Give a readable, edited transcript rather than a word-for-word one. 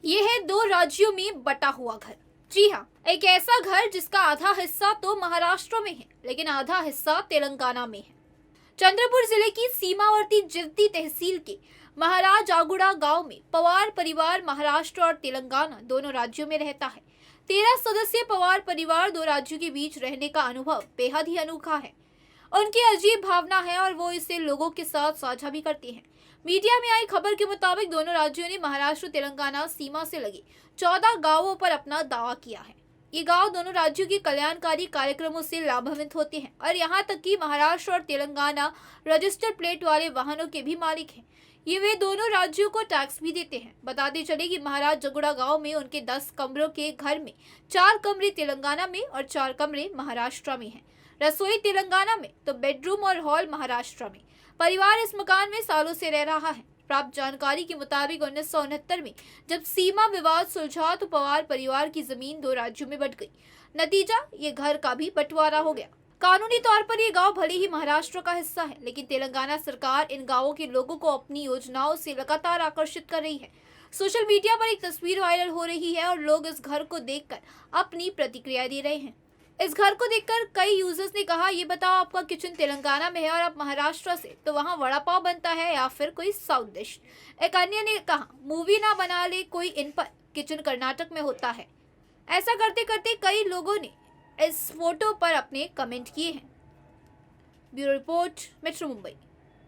ये है दो राज्यों में बटा हुआ घर। जी हाँ, एक ऐसा घर जिसका आधा हिस्सा तो महाराष्ट्र में है, लेकिन आधा हिस्सा तेलंगाना में है। चंद्रपुर जिले की सीमावर्ती जिरती तहसील के महाराज आगुड़ा गांव में पवार परिवार महाराष्ट्र और तेलंगाना दोनों राज्यों में रहता है। 13 सदस्यीय पवार परिवार दो राज्यों के बीच रहने का अनुभव बेहद ही अनोखा है। उनकी अजीब भावना है और वो इसे लोगों के साथ साझा भी करती हैं। मीडिया में आई खबर के मुताबिक दोनों राज्यों ने महाराष्ट्र तेलंगाना सीमा से लगे 14 गांवों पर अपना दावा किया है। ये गांव दोनों राज्यों के कल्याणकारी कार्यक्रमों से लाभान्वित होते हैं और यहाँ तक कि महाराष्ट्र और तेलंगाना रजिस्टर्ड प्लेट वाले वाहनों के भी मालिक हैं। ये वे दोनों राज्यों को टैक्स भी देते हैं। बताते चले कि महाराज जगुड़ा गांव में उनके 10 कमरों के घर में 4 कमरे तेलंगाना में और 4 कमरे महाराष्ट्र में हैं। रसोई तेलंगाना में तो बेडरूम और हॉल महाराष्ट्र में। परिवार इस मकान में सालों से रह रहा है। प्राप्त जानकारी के मुताबिक 1969 में जब सीमा विवाद सुलझा तो पवार परिवार की जमीन दो राज्यों में बंट गई। नतीजा ये घर का भी बंटवारा हो गया। कानूनी तौर पर ये गांव भले ही महाराष्ट्र का हिस्सा है, लेकिन तेलंगाना सरकार इन गांवों के लोगों को अपनी योजनाओं से लगातार आकर्षित कर रही है। सोशल मीडिया पर एक तस्वीर वायरल हो रही है और लोग इस घर को देखकर अपनी प्रतिक्रिया दे रहे हैं। इस घर को देखकर कई यूजर्स ने कहा, ये बताओ आपका किचन तेलंगाना में है और आप महाराष्ट्र से, तो वहाँ वड़ा पाव बनता है या फिर कोई साउथ डिश। एक अन्य ने कहा, मूवी ना बना ले कोई, इन पर किचन कर्नाटक में होता है। ऐसा करते करते कई लोगों ने इस फोटो पर अपने कमेंट किए हैं। Bureau report, metro Mumbai.